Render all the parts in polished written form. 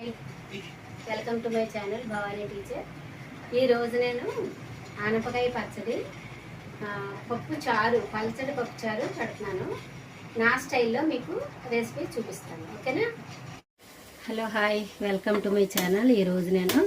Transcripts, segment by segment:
Hi, welcome to my channel Bhavani teacher. ఈరోజు నేను ఆనపకాయ పచ్చడి పప్పు చారు పల్చడి పప్పు చారు పెడుతున్నాను. నా స్టైల్లో మీకు రెసిపీ చూపిస్తాను, ఓకేనా? Hello, hi, welcome to my channel. ఈరోజు నేను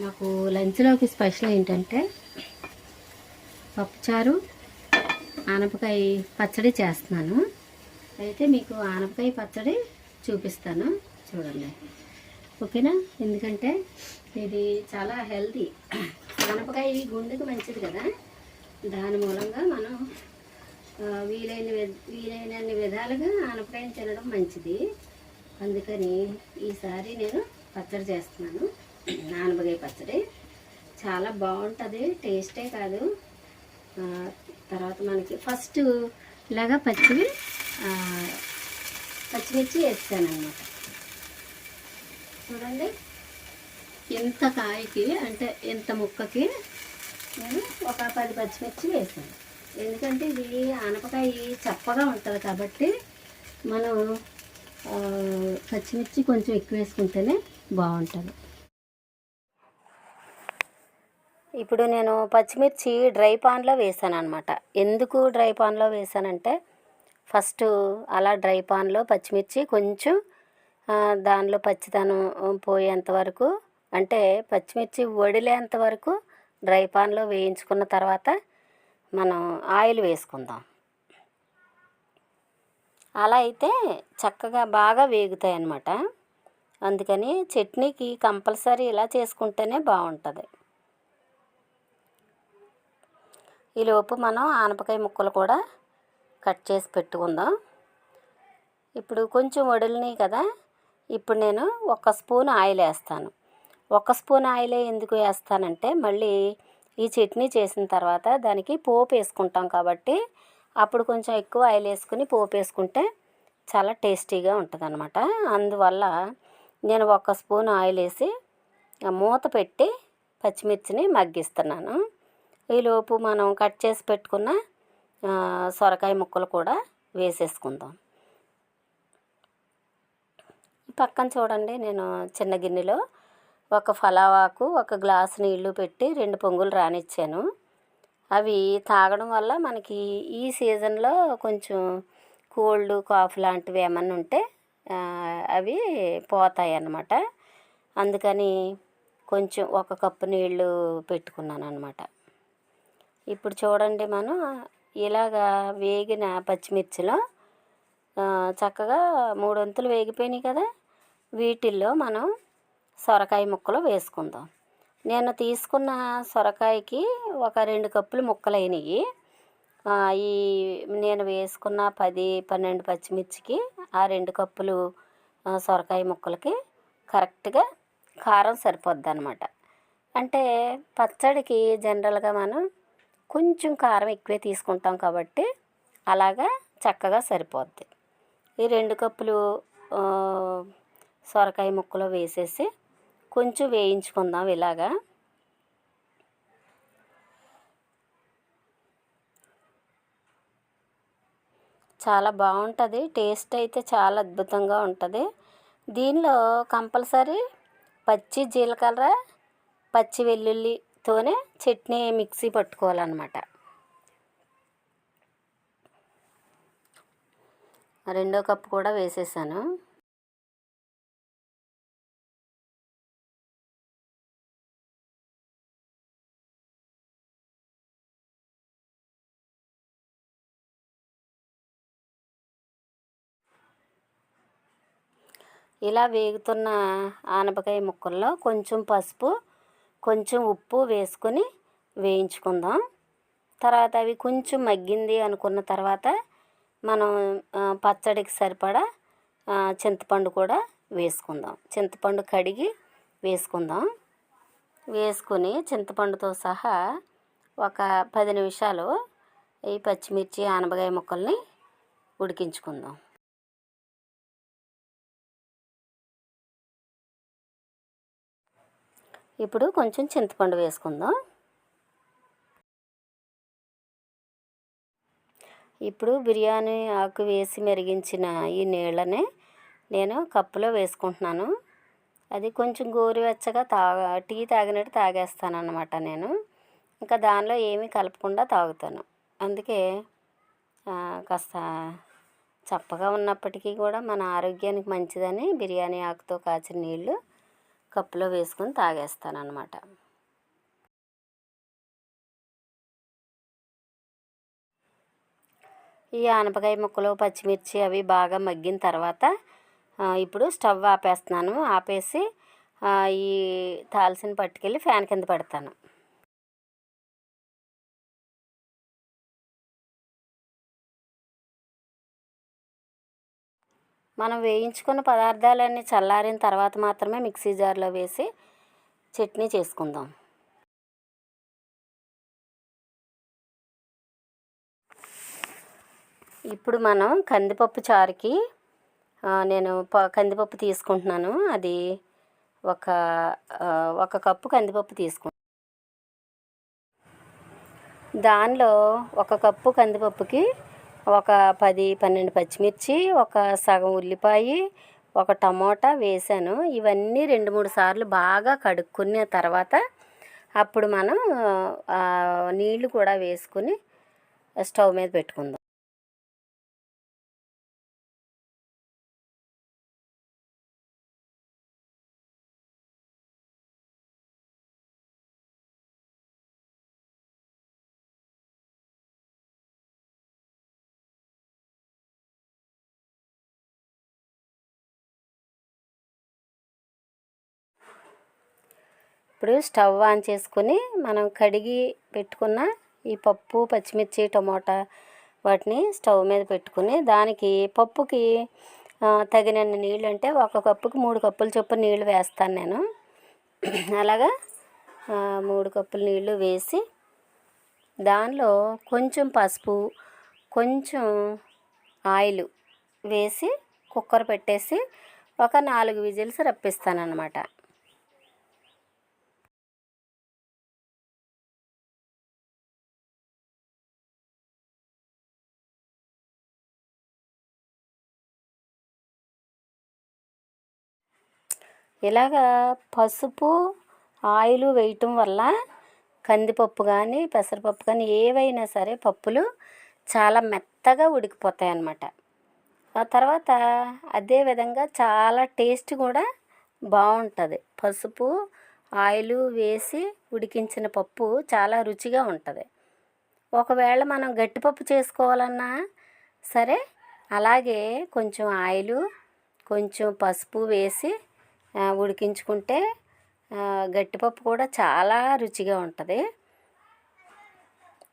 మాకు లంచ్లోకి స్పెషల్ ఏంటంటే పప్పు చారు ఆనపకాయ పచ్చడి చేస్తున్నాను. అయితే మీకు ఆనపకాయ పచ్చడి చూపిస్తాను, చూడండి, ఓకేనా? ఎందుకంటే ఇది చాలా హెల్తీ. ఆనపకాయ గుండెకి మంచిది కదా, దాని మూలంగా మనం వీలైనన్ని విధాలుగా ఆనపకాయని తినడం మంచిది. అందుకని ఈసారి నేను పచ్చడి చేస్తున్నాను. ఆనపకాయ పచ్చడి చాలా బాగుంటుంది, టేస్టే కాదు. తర్వాత మనకి ఫస్ట్ ఇలాగా పచ్చిమిర్చి వేస్తాను అన్నమాట. చూడండి, ఇంత కాయకి అంటే ఇంత ముక్కకి నేను ఒక 10 పచ్చిమిర్చి వేసాను. ఎందుకంటే ఇది ఆనపకాయ చప్పగా ఉంటుంది కాబట్టి మనం పచ్చిమిర్చి కొంచెం ఎక్కువ వేసుకుంటేనే బాగుంటుంది. ఇప్పుడు నేను పచ్చిమిర్చి డ్రై పాన్లో వేసాను అనమాట. ఎందుకు డ్రై పాన్లో వేసానంటే ఫస్ట్ అలా డ్రై పాన్లో పచ్చిమిర్చి కొంచెం దానిలో పచ్చిదనం పోయేంత వరకు, అంటే పచ్చిమిర్చి వడిలేంత వరకు డ్రై పాన్లో వేయించుకున్న తర్వాత మనం ఆయిల్ వేసుకుందాం. అలా అయితే చక్కగా బాగా వేగుతాయి అన్నమాట. అందుకని చట్నీకి కంపల్సరీ ఇలా చేసుకుంటేనే బాగుంటుంది. ఈలోపు మనం ఆనపకాయ ముక్కలు కూడా కట్ చేసి పెట్టుకుందాం. ఇప్పుడు కొంచెం వడిలినాయి కదా, ఇప్పుడు నేను 1 స్పూన్ ఆయిల్ వేస్తాను. 1 స్పూన్ ఆయిలే ఎందుకు వేస్తానంటే మళ్ళీ ఈ చట్నీ చేసిన తర్వాత దానికి పోపు వేసుకుంటాం కాబట్టి అప్పుడు కొంచెం ఎక్కువ ఆయిల్ వేసుకుని పోపు వేసుకుంటే చాలా టేస్టీగా ఉంటుంది అన్నమాట. అందువల్ల నేను 1 స్పూన్ ఆయిల్ వేసి మూత పెట్టి పచ్చిమిర్చిని మగ్గిస్తున్నాను. ఈలోపు మనం కట్ చేసి పెట్టుకున్న సొరకాయ ముక్కలు కూడా వేసేసుకుందాం. పక్కన చూడండి, నేను చిన్న గిన్నెలో 1 ఫలావాకు 1 గ్లాసు నీళ్లు పెట్టి 2 పొంగులు రానిచ్చాను. అవి తాగడం వల్ల మనకి ఈ సీజన్లో కొంచెం కోల్డ్ కాఫ్ లాంటివి ఏమన్నా ఉంటే అవి పోతాయి అన్నమాట. అందుకని కొంచెం 1 కప్పు నీళ్లు పెట్టుకున్నాను అన్నమాట. ఇప్పుడు చూడండి, మనం ఇలాగా వేగిన పచ్చిమిర్చిలో చక్కగా 3 వంతులు వేగిపోయినాయి కదా, వీటిల్లో మనం సొరకాయ ముక్కలు వేసుకుందాం. నేను తీసుకున్న సొరకాయకి ఒక 2 కప్పులు ముక్కలు అయినాయి. ఈ నేను వేసుకున్న 10-12 పచ్చిమిర్చికి ఆ 2 కప్పులు సొరకాయ ముక్కలకి కరెక్ట్గా కారం సరిపోద్ది అన్నమాట. అంటే పచ్చడికి జనరల్గా మనం కొంచెం కారం ఎక్కువే తీసుకుంటాం కాబట్టి అలాగా చక్కగా సరిపోద్ది. ఈ 2 కప్పులు సొరకాయ ముక్కలు వేసేసి కొంచెం వేయించుకుందాం. ఇలాగా చాలా బాగుంటుంది, టేస్ట్ అయితే చాలా అద్భుతంగా ఉంటుంది. దీనిలో కంపల్సరీ పచ్చి జీలకర్ర, పచ్చి వెల్లుల్లితోనే చట్నీ మిక్సీ పట్టుకోవాలన్నమాట. 2 కప్పు కూడా వేసేసాను. ఇలా వేగుతున్న ఆనపకాయ ముక్కల్లో కొంచెం పసుపు, కొంచెం ఉప్పు వేసుకొని వేయించుకుందాం. తర్వాత అవి కొంచెం మగ్గింది అనుకున్న తర్వాత మనం పచ్చడికి సరిపడా చింతపండు కూడా వేసుకుందాం. చింతపండు కడిగి వేసుకుందాం. వేసుకొని చింతపండుతో సహా ఒక 10 నిమిషాలు ఈ పచ్చిమిర్చి ఆనపకాయ ముక్కల్ని ఉడికించుకుందాం. ఇప్పుడు కొంచెం చింతపండు వేసుకుందాం. ఇప్పుడు బిర్యానీ ఆకు వేసి మరిగించిన ఈ నీళ్ళనే నేను కప్పులో వేసుకుంటున్నాను. అది కొంచెం గోరువెచ్చగా టీ తాగినట్టు తాగేస్తాను అన్నమాట నేను. ఇంకా దానిలో ఏమీ కలపకుండా తాగుతాను. అందుకే కాస్త చప్పగా ఉన్నప్పటికీ కూడా మన ఆరోగ్యానికి మంచిదని బిర్యానీ ఆకుతో కాచిన నీళ్ళు కప్పులో వేసుకొని తాగేస్తాను అన్నమాట. ఈ ఆనపకాయ ముక్కలు పచ్చిమిర్చి అవి బాగా మగ్గిన తర్వాత ఇప్పుడు స్టవ్ ఆపేస్తున్నాను. ఆపేసి ఈ తాల్సిన పట్టుకెళ్ళి ఫ్యాన్ కింద పెడతాను. మనం వేయించుకున్న పదార్థాలన్నీ చల్లారిన తర్వాత మాత్రమే మిక్సీ జార్లో వేసి చట్నీ చేసుకుందాం. ఇప్పుడు మనం కందిపప్పు చారుకి నేను కందిపప్పు తీసుకుంటున్నాను. అది ఒక కప్పు కందిపప్పు తీసుకుంటాను. దానిలో ఒక కప్పు కందిపప్పుకి ఒక 10-12 పచ్చిమిర్చి, ఒక సగం ఉల్లిపాయ, ఒక టమోటా వేసాను. ఇవన్నీ 2-3 సార్లు బాగా కడుక్కున్న తర్వాత అప్పుడు మనం నీళ్లు కూడా వేసుకుని స్టవ్ మీద పెట్టుకుందాం. ఇప్పుడు స్టవ్ ఆన్ చేసుకుని మనం కడిగి పెట్టుకున్న ఈ పప్పు, పచ్చిమిర్చి, టమోటా వాటిని స్టవ్ మీద పెట్టుకుని దానికి పప్పుకి తగినన్ని నీళ్ళు, అంటే ఒక కప్పుకి 3 కప్పుల చొప్పున నీళ్ళు వేస్తాను నేను. అలాగా 3 కప్పుల నీళ్ళు వేసి దానిలో కొంచెం పసుపు, కొంచెం ఆయిల్ వేసి కుక్కర్ పెట్టేసి ఒక 4 విజిల్స్ రప్పిస్తానన్నమాట. ఇలాగా పసుపు, ఆయిల్ వేయటం వల్ల కందిపప్పు కానీ పెసరపప్పు కానీ ఏవైనా సరే పప్పులు చాలా మెత్తగా ఉడికిపోతాయి అన్నమాట. ఆ తర్వాత అదేవిధంగా చాలా టేస్ట్ కూడా బాగుంటుంది. పసుపు, ఆయిల్ వేసి ఉడికించిన పప్పు చాలా రుచిగా ఉంటుంది. ఒకవేళ మనం గట్టిపప్పు చేసుకోవాలన్నా సరే అలాగే కొంచెం ఆయిల్, కొంచెం పసుపు వేసి ఉడికించుకుంటే గట్టిపప్పు కూడా చాలా రుచిగా ఉంటుంది.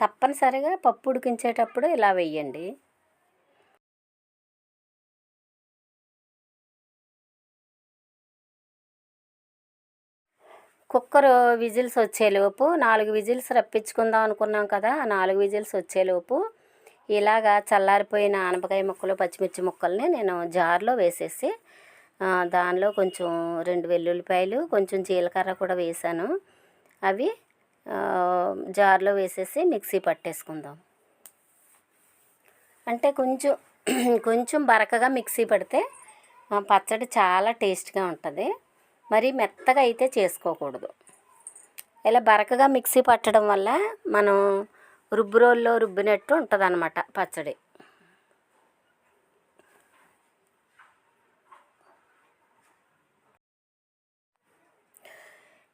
తప్పనిసరిగా పప్పు ఉడికించేటప్పుడు ఇలా వేయండి. కుక్కర్ విజిల్స్ వచ్చేలోపు 4 విజిల్స్ రప్పించుకుందాం అనుకున్నాం కదా. ఆ 4 విజిల్స్ వచ్చేలోపు ఇలాగా చల్లారిపోయిన ఆనపకాయ ముక్కలు, పచ్చిమిర్చి ముక్కల్ని నేను జార్లో వేసేసి దానిలో కొంచెం 2 వెల్లుల్లిపాయలు, కొంచెం జీలకర్ర కూడా వేసాను. అవి జార్లో వేసేసి మిక్సీ పట్టేసుకుందాం. అంటే కొంచెం బరకగా మిక్సీ పడితే పచ్చడి చాలా టేస్ట్గా ఉంటుంది. మరీ మెత్తగా అయితే చేసుకోకూడదు. ఇలా బరకగా మిక్సీ పట్టడం వల్ల మనం రుబ్బురోల్లో రుబ్బినట్టు ఉంటుంది అన్నమాట పచ్చడి.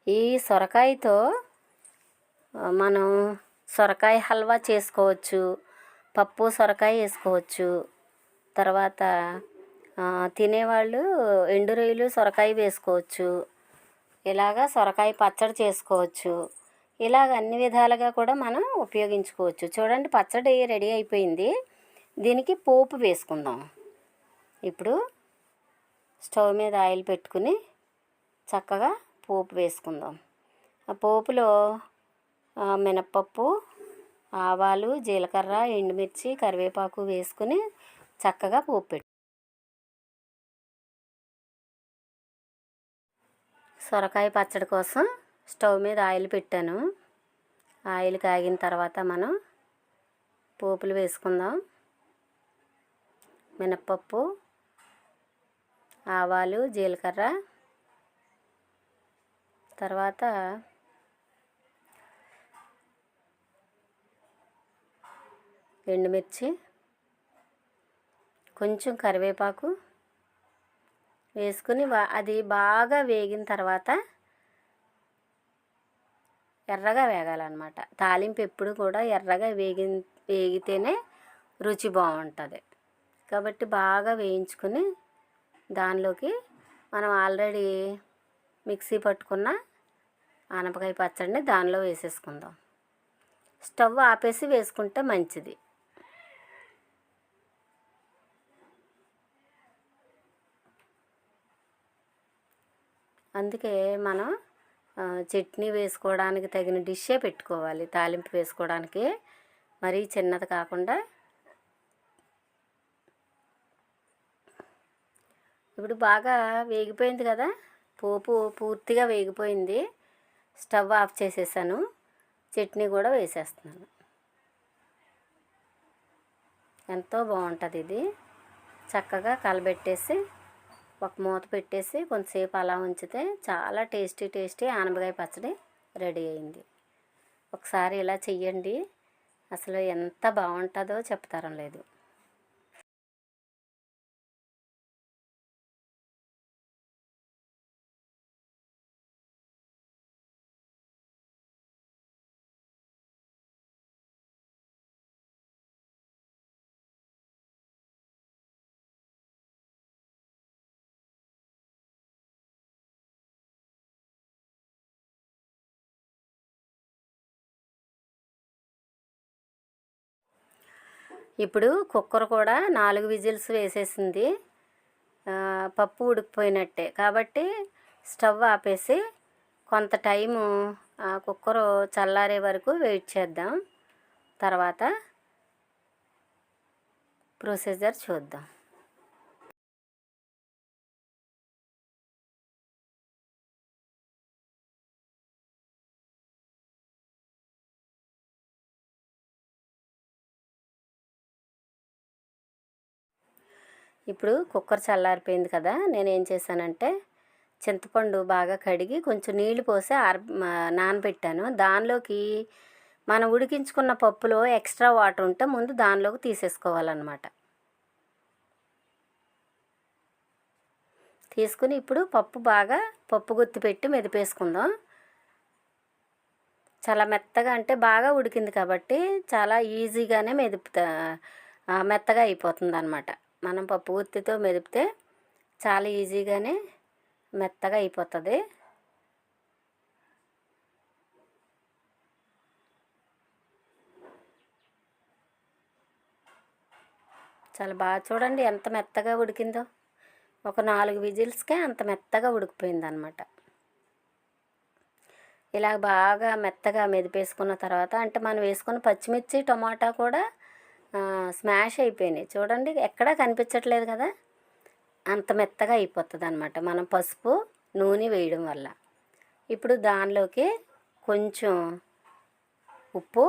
ఈ సొరకాయతో మనం సొరకాయ హల్వా చేసుకోవచ్చు, పప్పు సొరకాయ వేసుకోవచ్చు. తర్వాత తినేవాళ్ళు ఎండు రొయ్యలు సొరకాయ వేసుకోవచ్చు. ఇలాగా సొరకాయ పచ్చడి చేసుకోవచ్చు. ఇలాగ అన్ని విధాలుగా కూడా మనం ఉపయోగించుకోవచ్చు. చూడండి, పచ్చడి రెడీ అయిపోయింది. దీనికి పోపు వేసుకుందాం. ఇప్పుడు స్టవ్ మీద ఆయిల్ పెట్టుకుని చక్కగా పోపు వేసుకుందాం. ఆ పోపులో మినప్పప్పు, ఆవాలు, జీలకర్ర, ఎండుమిర్చి, కరివేపాకు వేసుకుని చక్కగా పోపు పెట్టు. సొరకాయ పచ్చడి కోసం స్టవ్ మీద ఆయిల్ పెట్టాను. ఆయిల్ కాగిన తర్వాత మనం పోపులు వేసుకుందాం. మినప్పప్పు, ఆవాలు, జీలకర్ర, తర్వాత ఎండుమిర్చి, కొంచెం కరివేపాకు వేసుకుని అది బాగా వేగిన తర్వాత ఎర్రగా వేగాలన్నమాట. తాలింపు ఎప్పుడు కూడా ఎర్రగా వేగితేనే రుచి బాగుంటుంది. కాబట్టి బాగా వేయించుకుని దానిలోకి మనం ఆల్రెడీ మిక్సీ పట్టుకున్న ఆనపకాయ పచ్చడిని దానిలో వేసేసుకుందాం. స్టవ్ ఆపేసి వేసుకుంటే మంచిది. అందుకే మనం చట్నీ వేసుకోవడానికి తగిన డిషే పెట్టుకోవాలి. తాలింపు వేసుకోవడానికి మరీ చిన్నది కాకుండా. ఇప్పుడు బాగా వేగిపోయింది కదా, పోపు పూర్తిగా వేగిపోయింది. స్టవ్ ఆఫ్ చేసేసాను. చట్నీ కూడా వేసేస్తున్నాను. ఎంతో బాగుంటుంది ఇది. చక్కగా కలబెట్టేసి ఒక మూత పెట్టేసి కొంతసేపు అలా ఉంచితే చాలా టేస్టీ ఆనపకాయ పచ్చడి రెడీ అయింది. ఒకసారి ఇలా చెయ్యండి, అసలు ఎంత బాగుంటుందో చెప్తారం లేదు. ఇప్పుడు కుక్కర్ కూడా 4 విజిల్స్ వేసేసింది. పప్పు ఉడికిపోయినట్టే. కాబట్టి స్టవ్ ఆపేసి కొంత టైము కుక్కరు చల్లారే వరకు వెయిట్ చేద్దాం. తర్వాత ప్రొసీజర్ చూద్దాం. ఇప్పుడు కుక్కర్ చల్లారిపోయింది కదా, నేనేం చేశానంటే చింతపండు బాగా కడిగి కొంచెం నీళ్లు పోసి నానబెట్టాను. దానిలోకి మనం ఉడికించుకున్న పప్పులో ఎక్స్ట్రా వాటర్ ఉంటే ముందు దానిలోకి తీసేసుకోవాలన్నమాట. తీసుకుని ఇప్పుడు పప్పు గుత్తి పెట్టి మెదిపేసుకుందాం. చాలా మెత్తగా, అంటే బాగా ఉడికింది కాబట్టి చాలా ఈజీగానే మెత్తగా అయిపోతుంది అన్నమాట. మనం పప్పు గుత్తితో మెదిపితే చాలా ఈజీగానే మెత్తగా అయిపోతుంది. చాలా బాగా చూడండి ఎంత మెత్తగా ఉడికిందో. ఒక 4 విజిల్స్కే అంత మెత్తగా ఉడికిపోయింది అన్నమాట. ఇలా బాగా మెత్తగా మెదిపేసుకున్న తర్వాత, అంటే మనం వేసుకున్న పచ్చిమిర్చి టమాటా కూడా స్మాష్ అయిపోయినాయి. చూడండి ఎక్కడా కనిపించట్లేదు కదా, అంత మెత్తగా అయిపోతుంది అన్నమాట మనం పసుపు నూనె వేయడం వల్ల. ఇప్పుడు దానిలోకి కొంచెం ఉప్పు,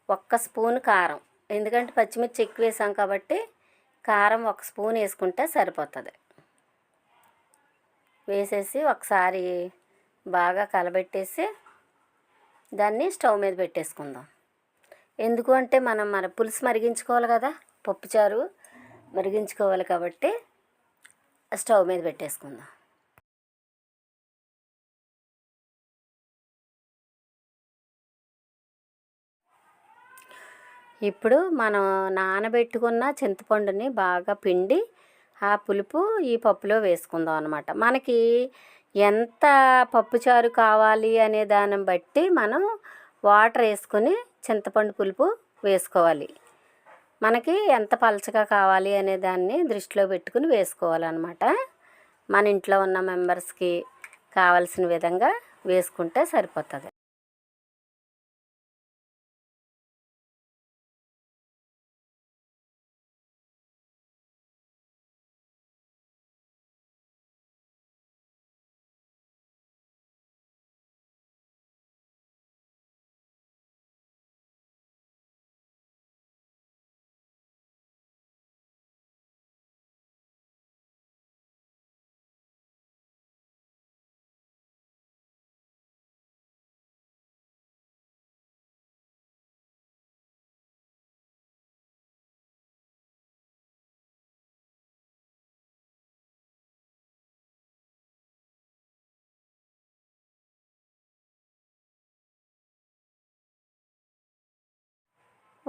1 స్పూన్ కారం, ఎందుకంటే పచ్చిమిర్చి ఎక్కువ వేసాం కాబట్టి కారం 1 స్పూన్ వేసుకుంటే సరిపోతుంది. వేసేసి ఒకసారి బాగా కలబెట్టేసి దాన్ని స్టవ్ మీద పెట్టేసుకుందాం. ఎందుకు అంటే మనం పులుసు మరిగించుకోవాలి కదా, పప్పుచారు మరిగించుకోవాలి కాబట్టి స్టవ్ మీద పెట్టేసుకుందాం. ఇప్పుడు మనం నానబెట్టుకున్న చింతపండుని బాగా పిండి ఆ పులుపు ఈ పప్పులో వేసుకుందాం అన్నమాట. మనకి ఎంత పప్పుచారు కావాలి అనే దాన్ని బట్టి మనం వాటర్ వేసుకొని చింతపండు పులుపు వేసుకోవాలి. మనకి ఎంత పలచగా కావాలి అనే దాన్ని దృష్టిలో పెట్టుకుని వేసుకోవాలన్నమాట. మన ఇంట్లో ఉన్న మెంబర్స్కి కావాల్సిన విధంగా వేసుకుంటే సరిపోతుంది.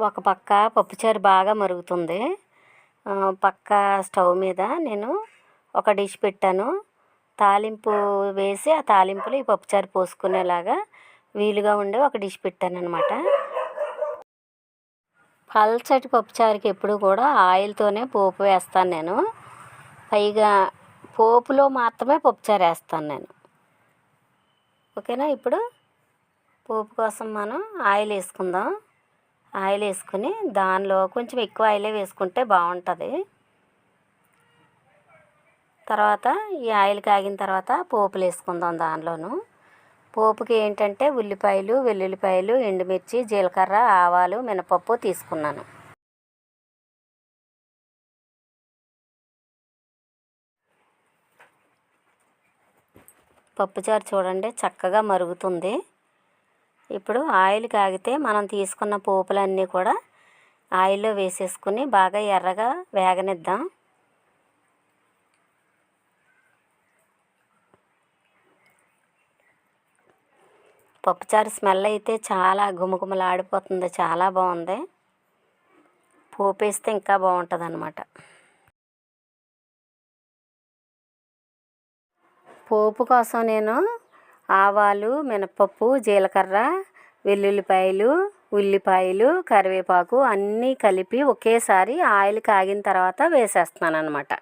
ఒక పక్క పప్పుచారు బాగా మరుగుతుంది. పక్క స్టవ్ మీద నేను ఒక డిష్ పెట్టాను. తాలింపు వేసి ఆ తాలింపులో ఈ పప్పుచారు పోసుకునేలాగా వీలుగా ఉండే ఒక డిష్ పెట్టానన్నమాట. పల్చటి పప్పుచారుకి ఎప్పుడు కూడా ఆయిల్తోనే పోపు వేస్తాను నేను. పైగా పోపులో మాత్రమే పప్పుచారు వేస్తాను నేను. ఓకేనా. ఇప్పుడు పోపు కోసం మనం ఆయిల్ వేసుకుందాం. ఆయిల్ వేసుకుని దానిలో కొంచెం ఎక్కువ ఆయిలే వేసుకుంటే బాగుంటుంది. తర్వాత ఈ ఆయిల్ కాగిన తర్వాత పోపులు వేసుకుందాం. దానిలోను పోపుకి ఏంటంటే ఉల్లిపాయలు, వెల్లుల్లిపాయలు, ఎండుమిర్చి, జీలకర్ర, ఆవాలు, మినపప్పు తీసుకున్నాను. పప్పుచారు చూడండి చక్కగా మరుగుతుంది. ఇప్పుడు ఆయిల్ కాగితే మనం తీసుకున్న పోపులన్నీ కూడా ఆయిల్లో వేసేసుకుని బాగా ఎర్రగా వేగనిద్దాం. పప్పుచారు స్మెల్ అయితే చాలా గుమగుమలాడిపోతుంది. చాలా బాగుంది. పోపు వేస్తే ఇంకా బాగుంటుంది అన్నమాట. పోపు కోసం నేను ఆవాలు, మినపప్పు, జీలకర్ర, వెల్లుల్లిపాయలు, ఉల్లిపాయలు, కరివేపాకు అన్నీ కలిపి ఒకేసారి ఆయిల్ కాగిన తర్వాత వేసేస్తున్నాను అన్నమాట.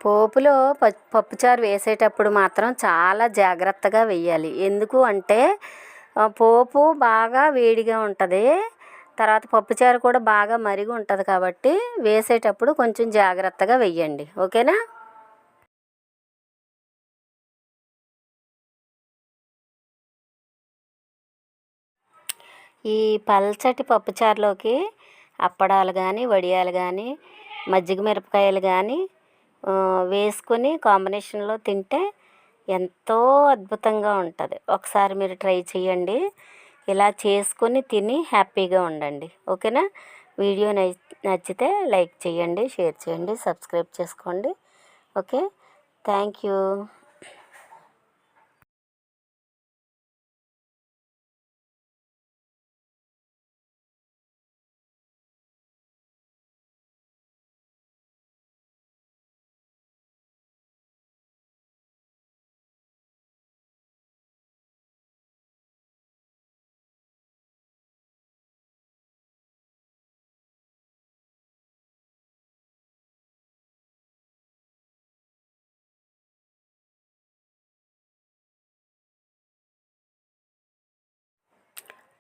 పోపులో పప్పుచారు వేసేటప్పుడు మాత్రం చాలా జాగ్రత్తగా వేయాలి. ఎందుకు అంటే పోపు బాగా వేడిగా ఉంటుంది. తర్వాత పప్పుచారు కూడా బాగా మరిగి ఉంటుంది కాబట్టి వేసేటప్పుడు కొంచెం జాగ్రత్తగా వేయండి. ఓకేనా. ఈ పల్చటి పప్పుచారులోకి అప్పడాలు కానీ, వడియాలు కానీ, మజ్జిగ మిరపకాయలు కానీ వేసుకొని కాంబినేషన్లో తింటే ఎంతో అద్భుతంగా ఉంటుంది. ఒకసారి మీరు ట్రై చేయండి. ఇలా చేసుకొని తిని హ్యాపీగా ఉండండి. ఓకేనా. వీడియో నచ్చితే లైక్ చేయండి, షేర్ చేయండి, సబ్స్క్రైబ్ చేసుకోండి. ఓకే. Thank you.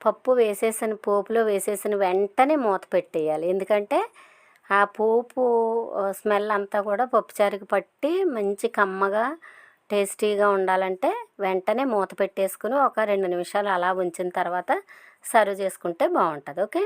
పోపులో వేసేసిన వెంటనే మూత పెట్టేయాలి. ఎందుకంటే ఆ పోపు స్మెల్ అంతా కూడా పప్పుచారుకి పట్టి మంచి కమ్మగా టేస్టీగా ఉండాలంటే వెంటనే మూత పెట్టేసుకుని ఒక 2 నిమిషాలు అలా ఉంచిన తర్వాత సర్వ్ చేసుకుంటే బాగుంటుంది. ఓకే.